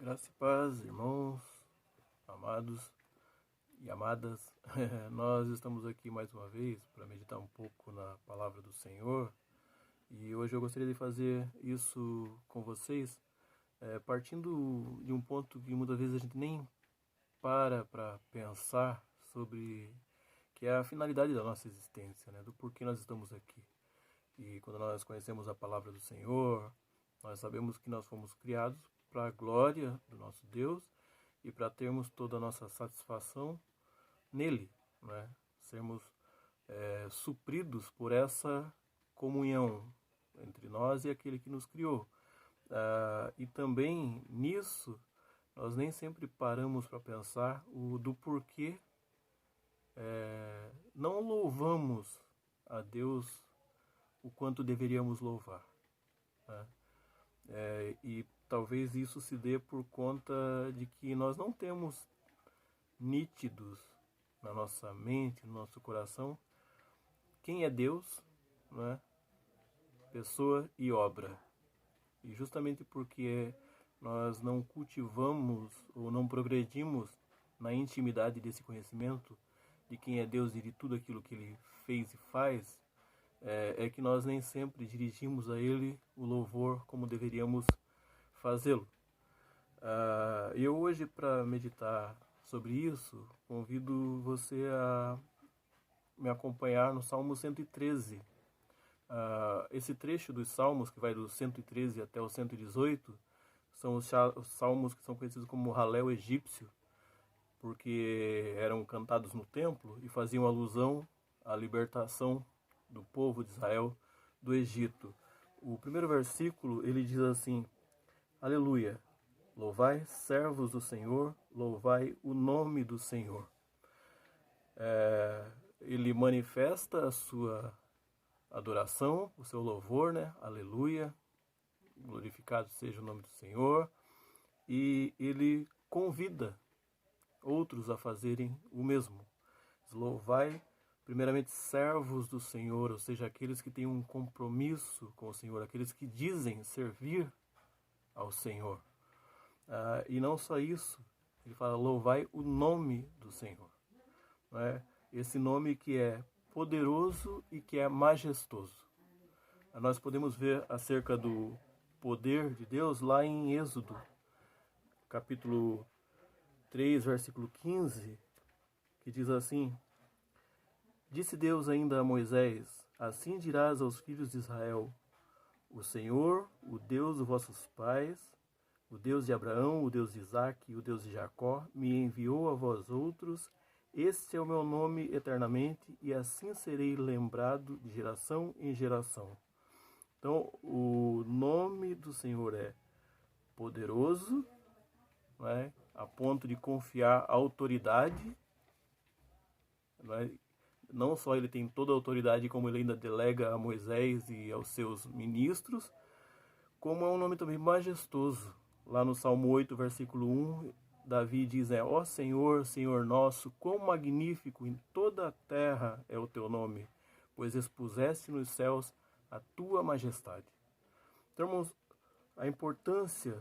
Graça e paz, irmãos, amados e amadas. Nós estamos aqui mais uma vez para meditar um pouco na palavra do Senhor e hoje eu gostaria de fazer isso com vocês, partindo de um ponto que muitas vezes a gente nem para pensar sobre, que é a finalidade da nossa existência, né? Do porquê nós estamos aqui. E quando nós conhecemos a palavra do Senhor, nós sabemos que nós fomos criados para a glória do nosso Deus e para termos toda a nossa satisfação nele, né? Sermos supridos por essa comunhão entre nós e aquele que nos criou. E também nisso nós nem sempre paramos para pensar do porquê não louvamos a Deus o quanto deveríamos louvar, né? E talvez isso se dê por conta de que nós não temos nítidos na nossa mente, no nosso coração, quem é Deus, né? Pessoa e obra. E justamente porque nós não cultivamos ou não progredimos na intimidade desse conhecimento de quem é Deus e de tudo aquilo que Ele fez e faz, é que nós nem sempre dirigimos a Ele o louvor como deveríamos fazê-lo. Eu hoje, para meditar sobre isso, convido você a me acompanhar no Salmo 113. Esse trecho dos Salmos, que vai do 113 até o 118, são os salmos que são conhecidos como Halel egípcio, porque eram cantados no templo e faziam alusão à libertação do povo de Israel do Egito. O primeiro versículo, ele diz assim: Aleluia, louvai servos do Senhor, louvai o nome do Senhor. Ele manifesta a sua adoração, o seu louvor, né? Aleluia, glorificado seja o nome do Senhor. E ele convida outros a fazerem o mesmo. Louvai primeiramente servos do Senhor, ou seja, aqueles que têm um compromisso com o Senhor, aqueles que dizem servir ao Senhor. E não só isso, ele fala, louvai o nome do Senhor, né? Esse nome que é poderoso e que é majestoso. Nós podemos ver acerca do poder de Deus lá em Êxodo, capítulo 3, versículo 15, que diz assim: Disse Deus ainda a Moisés, assim dirás aos filhos de Israel, o Senhor, o Deus dos vossos pais, o Deus de Abraão, o Deus de Isaque e o Deus de Jacó, me enviou a vós outros. Este é o meu nome eternamente, e assim serei lembrado de geração em geração. Então, o nome do Senhor é poderoso, né, a ponto de confiar a autoridade, né? Não só ele tem toda a autoridade, como ele ainda delega a Moisés e aos seus ministros, como é um nome também majestoso. Lá no Salmo 8, versículo 1, Davi diz, ó Senhor, Senhor nosso, quão magnífico em toda a terra é o teu nome, pois expuseste nos céus a tua majestade. Então, irmãos, a importância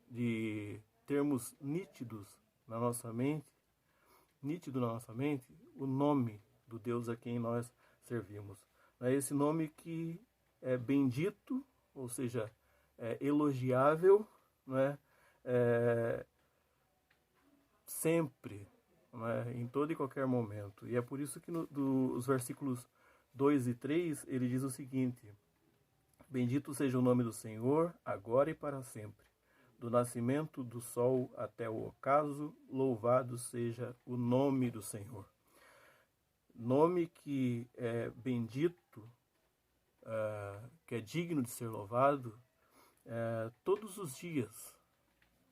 de termos nítido na nossa mente, o nome do Deus a quem nós servimos. É esse nome que é bendito, ou seja, é elogiável, né? Sempre, né? Em todo e qualquer momento. E é por isso que os versículos 2 e 3, ele diz o seguinte: Bendito seja o nome do Senhor, agora e para sempre. Do nascimento do sol até o ocaso, louvado seja o nome do Senhor. Nome que é bendito, que é digno de ser louvado todos os dias,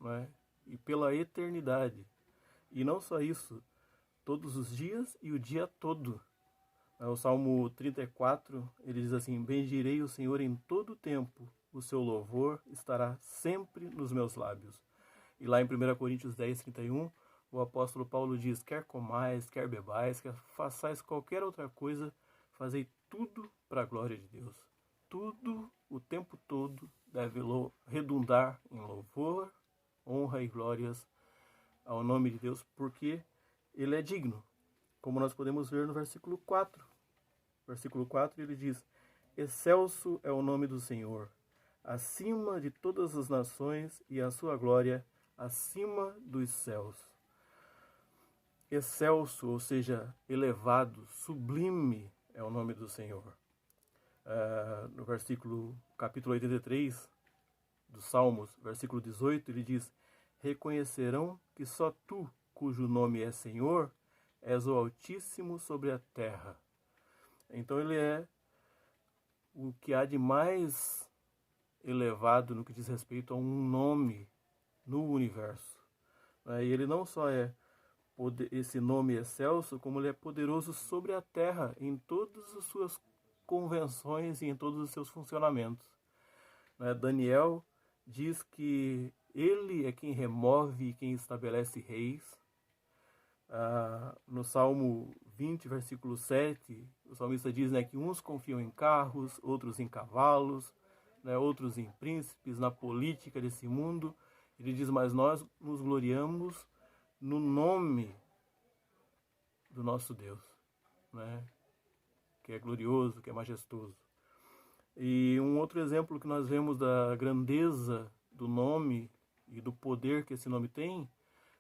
né? E pela eternidade. E não só isso, todos os dias e o dia todo. O Salmo 34, ele diz assim: Bendirei o Senhor em todo o tempo, o seu louvor estará sempre nos meus lábios. E lá em 1 Coríntios 10, 31, o apóstolo Paulo diz: Quer comais, quer bebais, quer façais qualquer outra coisa, fazei tudo para a glória de Deus. Tudo, o tempo todo, deve redundar em louvor honra e glórias ao nome de Deus, porque ele é digno. Como nós podemos ver no versículo 4. Versículo 4 ele diz: excelso é o nome do Senhor, acima de todas as nações, e a sua glória acima dos céus. Excelso, ou seja, elevado, sublime é o nome do Senhor. No capítulo 83 dos Salmos, versículo 18, ele diz: reconhecerão que só tu, cujo nome é Senhor, és o Altíssimo sobre a terra. Então ele é o que há de mais elevado no que diz respeito a um nome no universo. E ele não só é esse nome excelso, como ele é poderoso sobre a terra, em todas as suas convenções e em todos os seus funcionamentos. Daniel diz que ele é quem remove e quem estabelece reis. No Salmo 20, versículo 7, o salmista diz que uns confiam em carros, outros em cavalos, outros em príncipes, na política desse mundo. Ele diz: mas nós nos gloriamos no nome do nosso Deus, que é glorioso, que é majestoso. E um outro exemplo que nós vemos da grandeza do nome e do poder que esse nome tem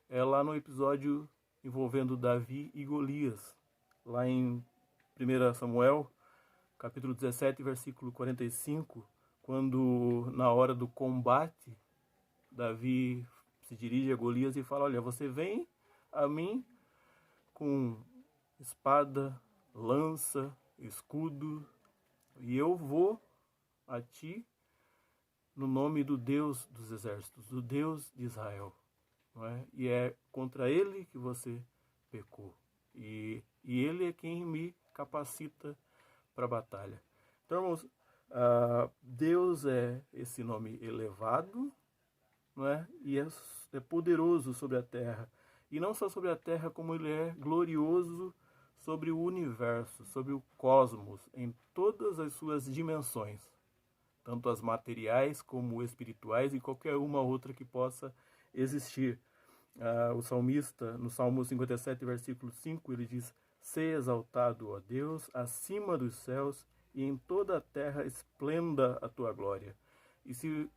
é lá no episódio envolvendo Davi e Golias, lá em 1 Samuel, capítulo 17, versículo 45, quando na hora do combate, Davi se dirige a Golias e fala: olha, você vem a mim com espada, lança, escudo, e eu vou a ti no nome do Deus dos exércitos, do Deus de Israel. E é contra ele que você pecou. E ele é quem me capacita para a batalha. Então, irmãos, Deus é esse nome elevado, e é poderoso sobre a terra. E não só sobre a terra, como ele é glorioso sobre o universo, sobre o cosmos, em todas as suas dimensões, tanto as materiais como espirituais e qualquer uma outra que possa existir. O salmista, no Salmo 57, versículo 5, ele diz: "Seja exaltado, ó Deus, acima dos céus, e em toda a terra esplenda a tua glória." E se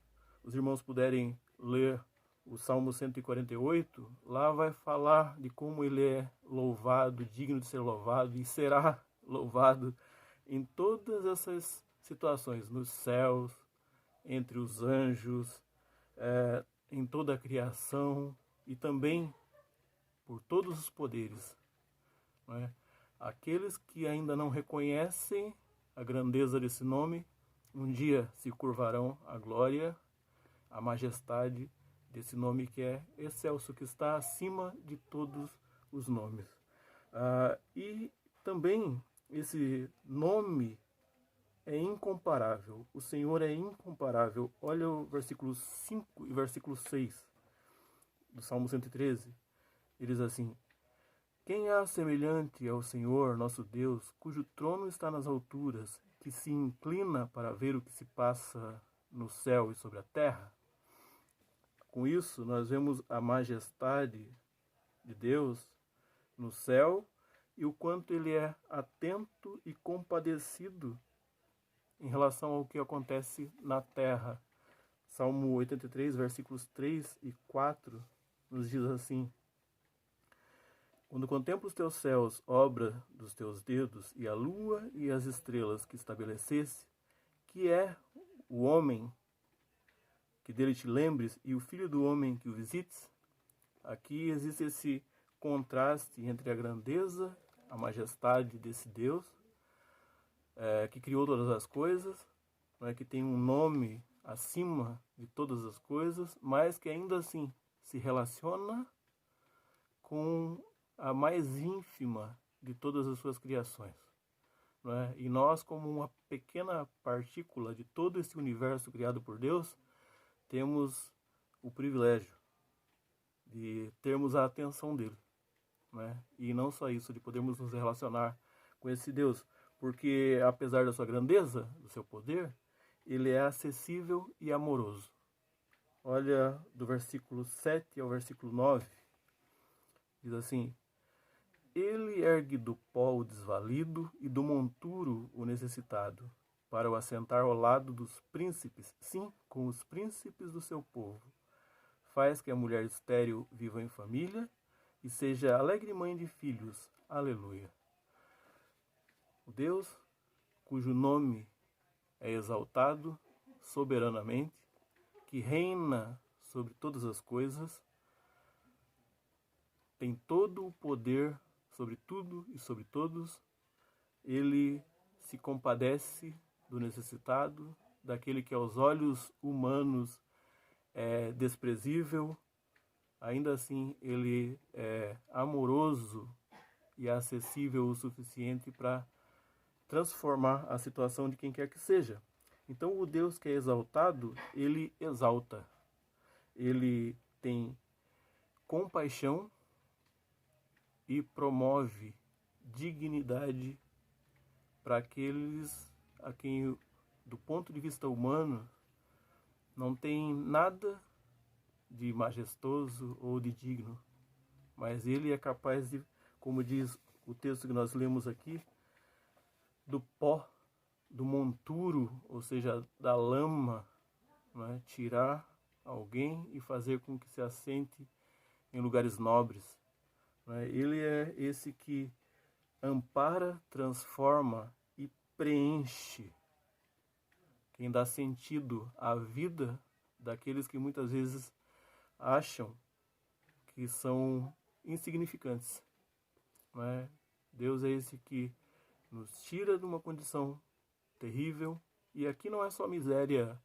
os irmãos puderem ler o Salmo 148, lá vai falar de como ele é louvado, digno de ser louvado, e será louvado em todas essas situações, nos céus, entre os anjos, em toda a criação, e também por todos os poderes. Aqueles que ainda não reconhecem a grandeza desse nome, um dia se curvarão à glória, à majestade desse nome que é excelso, que está acima de todos os nomes. E também esse nome é incomparável. O Senhor é incomparável. Olha o versículo 5 e versículo 6 do Salmo 113. Ele diz assim: "Quem há semelhante ao Senhor, nosso Deus, cujo trono está nas alturas, que se inclina para ver o que se passa no céu e sobre a terra?" Com isso, nós vemos a majestade de Deus no céu e o quanto ele é atento e compadecido em relação ao que acontece na terra. Salmo 83, versículos 3 e 4, nos diz assim: "Quando contemplo os teus céus, obra dos teus dedos, e a lua e as estrelas que estabelecesse, que é o homem que dele te lembres, e o filho do homem que o visites." Aqui existe esse contraste entre a grandeza, a majestade desse Deus, que criou todas as coisas, que tem um nome acima de todas as coisas, mas que ainda assim se relaciona com a mais ínfima de todas as suas criações. E nós, como uma pequena partícula de todo esse universo criado por Deus, temos o privilégio de termos a atenção dele. E não só isso, de podermos nos relacionar com esse Deus, porque apesar da sua grandeza, do seu poder, ele é acessível e amoroso. Olha do versículo 7 ao versículo 9. Diz assim: Ele ergue do pó o desvalido e do monturo o necessitado, para o assentar ao lado dos príncipes, sim, com os príncipes do seu povo. Faz que a mulher estéril viva em família e seja alegre mãe de filhos. Aleluia. O Deus cujo nome é exaltado soberanamente, que reina sobre todas as coisas, tem todo o poder sobre tudo e sobre todos. Ele se compadece do necessitado, daquele que aos olhos humanos é desprezível. Ainda assim, ele é amoroso e acessível o suficiente para transformar a situação de quem quer que seja. Então, o Deus que é exaltado, ele exalta. Ele tem compaixão e promove dignidade para aqueles a quem, do ponto de vista humano, não tem nada de majestoso ou de digno, mas ele é capaz de, como diz o texto que nós lemos aqui, do pó, do monturo, ou seja, da lama, né, tirar alguém e fazer com que se assente em lugares nobres. Né? Ele é esse que ampara, transforma e preenche, quem dá sentido à vida daqueles que muitas vezes acham que são insignificantes. Né? Deus é esse que nos tira de uma condição terrível, e aqui não é só miséria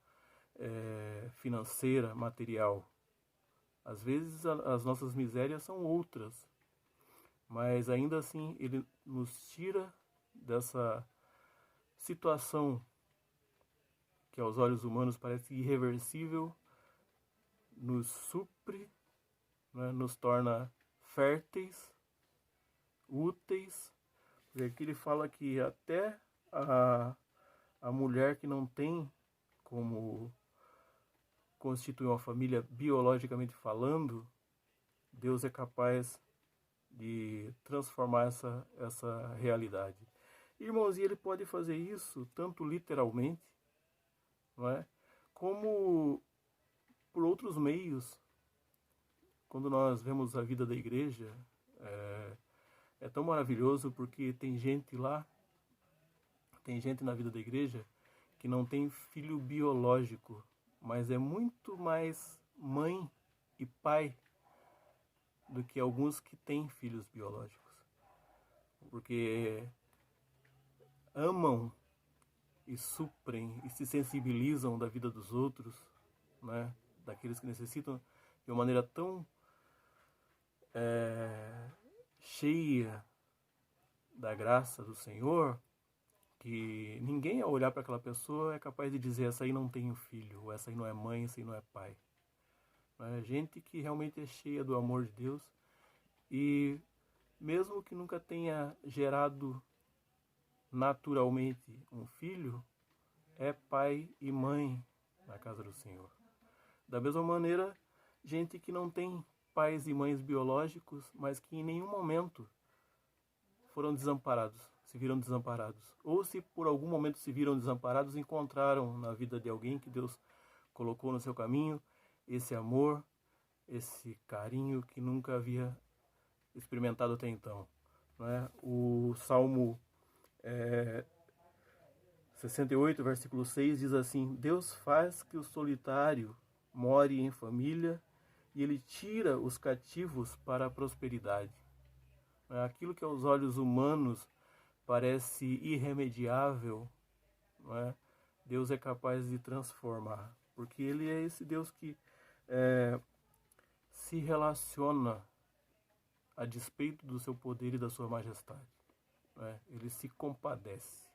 financeira, material. Às vezes as nossas misérias são outras, mas ainda assim ele nos tira dessa situação que aos olhos humanos parece irreversível, nos supre, né, nos torna férteis, úteis. E aqui ele fala que até a mulher que não tem como constituir uma família biologicamente falando, Deus é capaz de transformar essa realidade. Irmãos, e ele pode fazer isso tanto literalmente, não é, como por outros meios. Quando nós vemos a vida da igreja, é tão maravilhoso, porque tem gente lá, tem gente na vida da igreja que não tem filho biológico, mas é muito mais mãe e pai do que alguns que têm filhos biológicos. Porque amam e suprem e se sensibilizam da vida dos outros, né? Daqueles que necessitam, de uma maneira tão cheia da graça do Senhor, que ninguém, ao olhar para aquela pessoa, é capaz de dizer: essa aí não tem um filho, ou essa aí não é mãe, essa aí não é pai. É gente que realmente é cheia do amor de Deus, e mesmo que nunca tenha gerado naturalmente um filho, é pai e mãe na casa do Senhor. Da mesma maneira, gente que não tem pais e mães biológicos, mas que em nenhum momento foram desamparados, se viram desamparados. Ou se por algum momento se viram desamparados, encontraram na vida de alguém que Deus colocou no seu caminho esse amor, esse carinho que nunca havia experimentado até então. Não é? O Salmo 68, versículo 6 diz assim: Deus faz que o solitário more em família e ele tira os cativos para a prosperidade. Aquilo que aos olhos humanos parece irremediável, não é? Deus é capaz de transformar, porque ele é esse Deus que se relaciona a despeito do seu poder e da sua majestade. Né? Ele se compadece.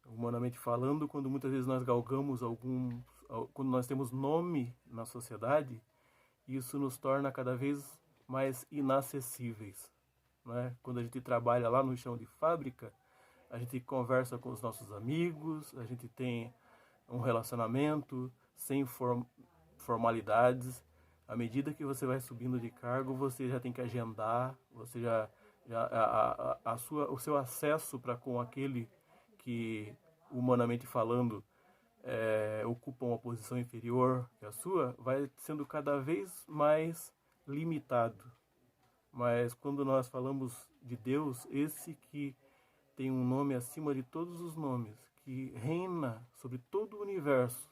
Humanamente falando, quando muitas vezes nós galgamos quando nós temos nome na sociedade, isso nos torna cada vez mais inacessíveis. Né? Quando a gente trabalha lá no chão de fábrica, a gente conversa com os nossos amigos, a gente tem um relacionamento sem formalidades. À medida que você vai subindo de cargo, você já tem que agendar, você o seu acesso para com aquele que, humanamente falando, ocupa uma posição inferior que a sua, vai sendo cada vez mais limitado. Mas quando nós falamos de Deus, esse que tem um nome acima de todos os nomes, que reina sobre todo o universo,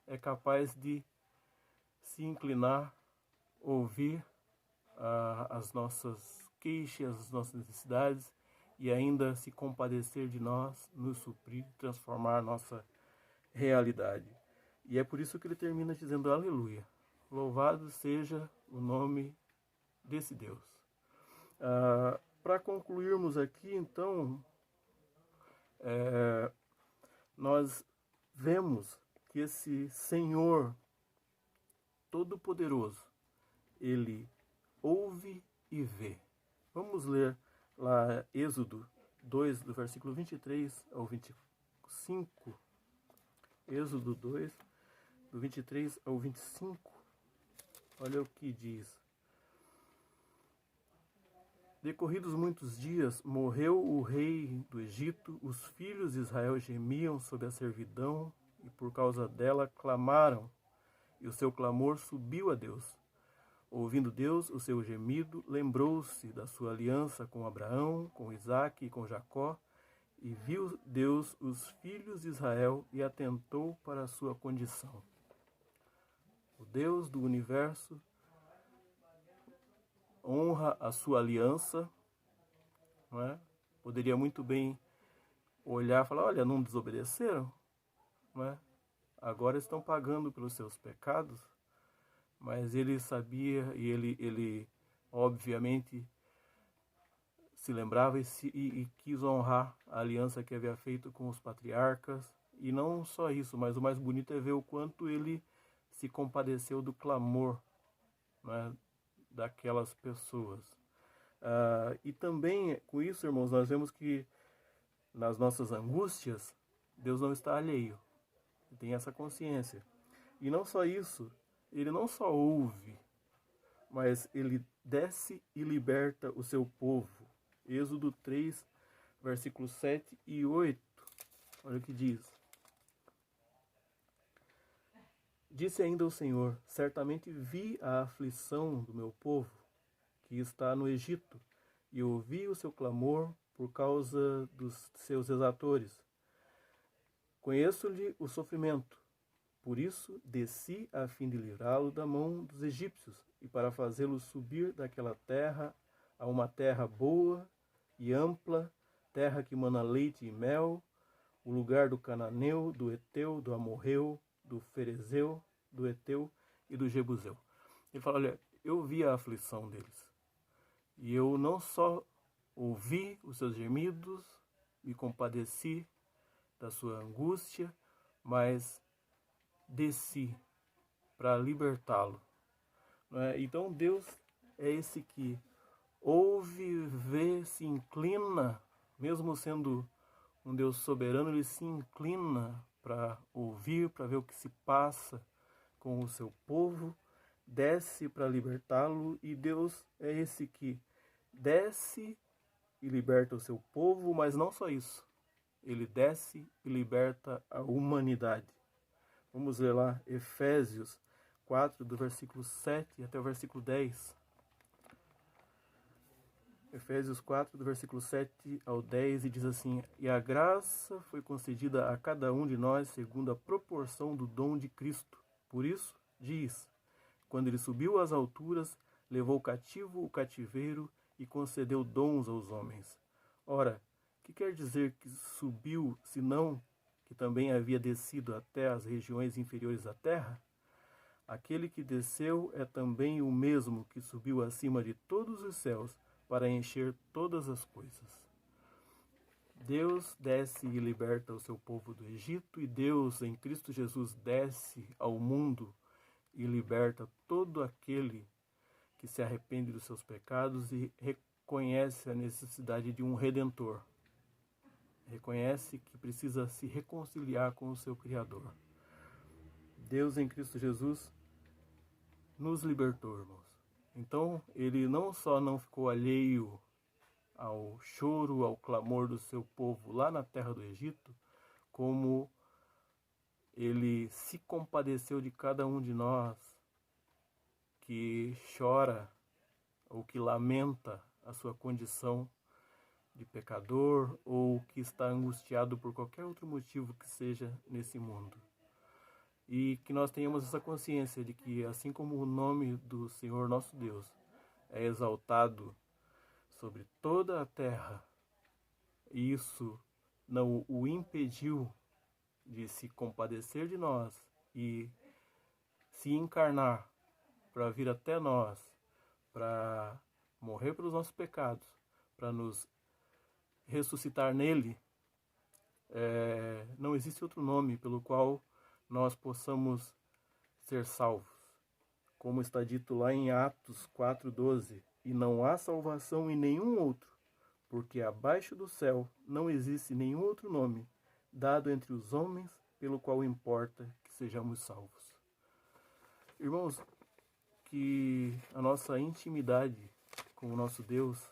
é capaz de se inclinar, ouvir as nossas queixas, as nossas necessidades e ainda se compadecer de nós, nos suprir, transformar a nossa realidade. E é por isso que ele termina dizendo aleluia. Louvado seja o nome desse Deus. Para concluirmos aqui, então, nós vemos que esse Senhor Todo-Poderoso, ele ouve e vê. Vamos ler lá Êxodo 2, do versículo 23 ao 25. Êxodo 2, do 23 ao 25. Olha o que diz. Decorridos muitos dias, morreu o rei do Egito, os filhos de Israel gemiam sob a servidão e por causa dela clamaram, e o seu clamor subiu a Deus. Ouvindo Deus o seu gemido, lembrou-se da sua aliança com Abraão, com Isaque e com Jacó, e viu Deus os filhos de Israel e atentou para a sua condição. O Deus do universo honra a sua aliança, não é? Poderia muito bem olhar e falar, olha, não desobedeceram, não é? Agora estão pagando pelos seus pecados, mas ele sabia e ele obviamente se lembrava e quis honrar a aliança que havia feito com os patriarcas. E não só isso, mas o mais bonito é ver o quanto ele se compadeceu do clamor, né, daquelas pessoas. E também com isso, irmãos, nós vemos que nas nossas angústias, Deus não está alheio. Ele tem essa consciência. E não só isso, ele não só ouve, mas ele desce e liberta o seu povo. Êxodo 3, versículos 7 e 8. Olha o que diz. Disse ainda o Senhor, certamente vi a aflição do meu povo, que está no Egito, e ouvi o seu clamor por causa dos seus exatores. Conheço-lhe o sofrimento, por isso desci a fim de livrá-lo da mão dos egípcios, e para fazê-lo subir daquela terra a uma terra boa e ampla, terra que mana leite e mel, o lugar do cananeu, do Eteu, do Amorreu, do Ferezeu, do Eteu e do Jebuseu. Ele fala, olha, eu vi a aflição deles. E eu não só ouvi os seus gemidos, me compadeci da sua angústia, mas desci para libertá-lo. Então Deus é esse que ouve, vê, se inclina, mesmo sendo um Deus soberano, ele se inclina para ouvir, para ver o que se passa com o seu povo, desce para libertá-lo, e Deus é esse que desce e liberta o seu povo, mas não só isso, ele desce e liberta a humanidade. Vamos ler lá Efésios 4, do versículo 7 até o versículo 10. Efésios 4, do versículo 7 ao 10, e diz assim: E a graça foi concedida a cada um de nós segundo a proporção do dom de Cristo. Por isso, diz, quando ele subiu às alturas, levou cativo o cativeiro e concedeu dons aos homens. Ora, que quer dizer que subiu, senão que também havia descido até as regiões inferiores da terra? Aquele que desceu é também o mesmo que subiu acima de todos os céus para encher todas as coisas. Deus desce e liberta o seu povo do Egito, e Deus, em Cristo Jesus, desce ao mundo e liberta todo aquele que se arrepende dos seus pecados e reconhece a necessidade de um Redentor. Reconhece que precisa se reconciliar com o seu Criador. Deus, em Cristo Jesus, nos libertou, irmãos. Então, ele não só não ficou alheio ao choro, ao clamor do seu povo lá na terra do Egito, como ele se compadeceu de cada um de nós que chora ou que lamenta a sua condição de pecador ou que está angustiado por qualquer outro motivo que seja nesse mundo. E que nós tenhamos essa consciência de que, assim como o nome do Senhor nosso Deus é exaltado sobre toda a terra, e isso não o impediu de se compadecer de nós e se encarnar para vir até nós, para morrer pelos nossos pecados, para nos ressuscitar nele, não existe outro nome pelo qual nós possamos ser salvos. Como está dito lá em Atos 4:12, e não há salvação em nenhum outro, porque abaixo do céu não existe nenhum outro nome dado entre os homens pelo qual importa que sejamos salvos. Irmãos, que a nossa intimidade com o nosso Deus,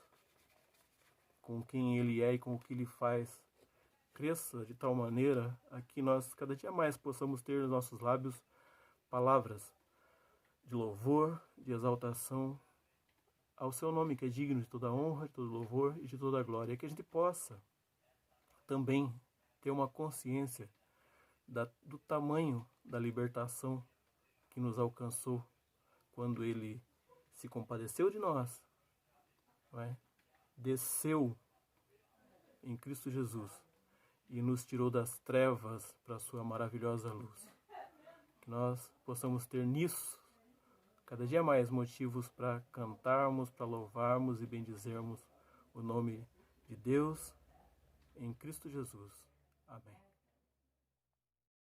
com quem Ele é e com o que Ele faz, cresça de tal maneira a que nós cada dia mais possamos ter nos nossos lábios palavras de louvor, de exaltação ao seu nome, que é digno de toda honra, de todo louvor e de toda glória. E que a gente possa também ter uma consciência do tamanho da libertação que nos alcançou quando Ele se compadeceu de nós, não é? Desceu em Cristo Jesus e nos tirou das trevas para a sua maravilhosa luz. Que nós possamos ter nisso cada dia mais motivos para cantarmos, para louvarmos e bendizermos o nome de Deus em Cristo Jesus. Amém.